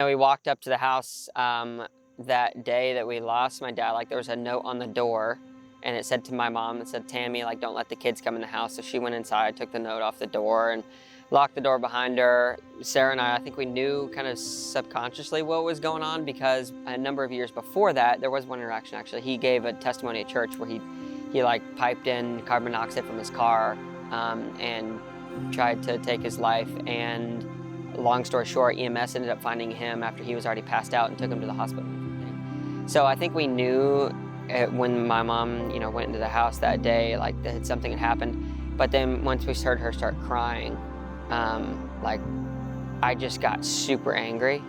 we walked up to the house that day that we lost my dad. Like, there was a note on the door, and it said to my mom, it said, "Tammy, like, don't let the kids come in the house." So she went inside, took the note off the door, and locked the door behind her. Sarah and I think we knew kind of subconsciously what was going on, because a number of years before that, there was one interaction actually. He gave a testimony at church where he like piped in carbon monoxide from his car and tried to take his life. And long story short, EMS ended up finding him after he was already passed out and took him to the hospital. So I think we knew when my mom, went into the house that day, like that something had happened. But then once we heard her start crying, like I just got super angry.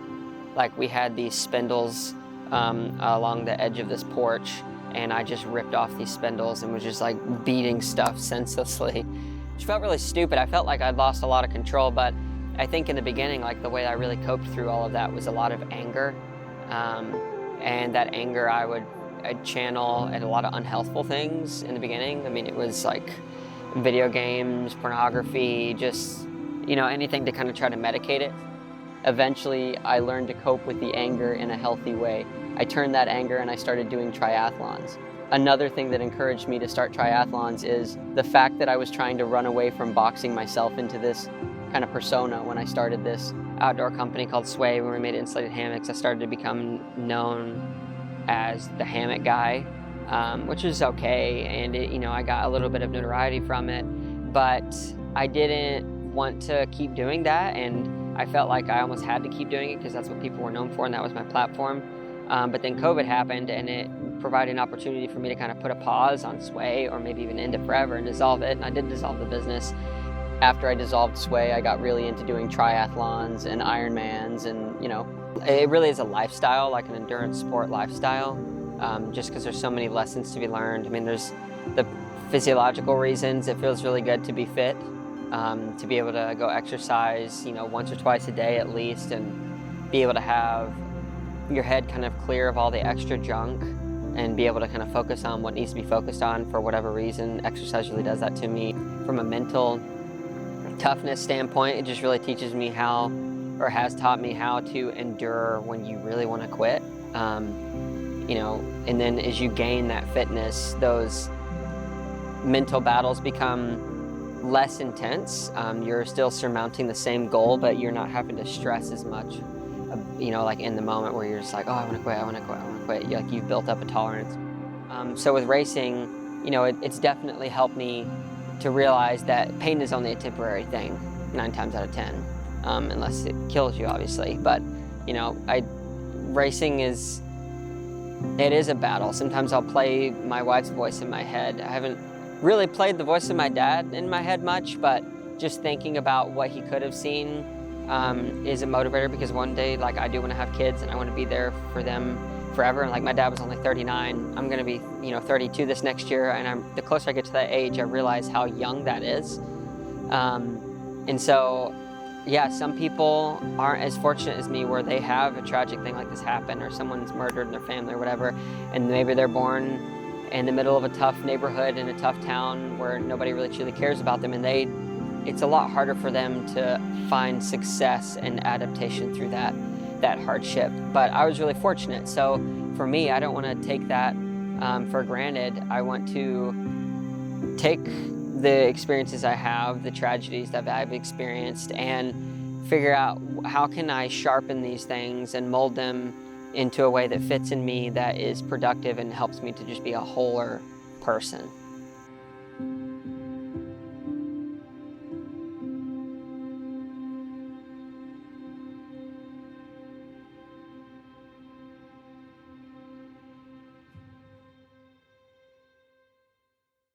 Like, we had these spindles along the edge of this porch, and I just ripped off these spindles and was just like beating stuff senselessly. Which felt really stupid. I felt like I'd lost a lot of control, but I think in the beginning, like, the way I really coped through all of that was a lot of anger. And that anger I'd channel at a lot of unhealthful things in the beginning. I mean, it was like video games, pornography, just, anything to kind of try to medicate it. Eventually, I learned to cope with the anger in a healthy way. I turned that anger and I started doing triathlons. Another thing that encouraged me to start triathlons is the fact that I was trying to run away from boxing myself into this kind of persona. When I started this outdoor company called Sway, when we made insulated hammocks, I started to become known as the hammock guy, which is okay, and I got a little bit of notoriety from it, but I didn't want to keep doing that, and I felt like I almost had to keep doing it because that's what people were known for and that was my platform. But then COVID happened, and it provided an opportunity for me to kind of put a pause on Sway, or maybe even end it forever and dissolve it, and I did dissolve the business. After I dissolved Sway, I got really into doing triathlons and Ironmans, and it really is a lifestyle, like an endurance sport lifestyle, just because there's so many lessons to be learned. I mean, there's the physiological reasons. It feels really good to be fit, to be able to go exercise, once or twice a day at least, and be able to have your head kind of clear of all the extra junk and be able to kind of focus on what needs to be focused on for whatever reason. Exercise really does that to me. From a mental toughness standpoint, it just really teaches me how, or has taught me how to endure when you really want to quit. And then as you gain that fitness, those mental battles become less intense. You're still surmounting the same goal, but you're not having to stress as much, like in the moment where you're just like, oh, I want to quit, I want to quit, I want to quit. Like, you've built up a tolerance. So with racing, it's definitely helped me to realize that pain is only a temporary thing, 9 times out of 10, unless it kills you, obviously. But, racing is a battle. Sometimes I'll play my wife's voice in my head. I haven't really played the voice of my dad in my head much, but just thinking about what he could have seen is a motivator, because one day, like, I do want to have kids and I want to be there for them forever. And like, my dad was only 39. I'm going to be, 32 this next year. And the closer I get to that age, I realize how young that is. And so, yeah, some people aren't as fortunate as me, where they have a tragic thing like this happen, or someone's murdered in their family or whatever. And maybe they're born in the middle of a tough neighborhood in a tough town where nobody really truly cares about them. And it's a lot harder for them to find success and adaptation through that hardship. But I was really fortunate. So for me, I don't want to take that for granted. I want to take the experiences I have, the tragedies that I've experienced, and figure out how can I sharpen these things and mold them into a way that fits in me, that is productive and helps me to just be a wholer person.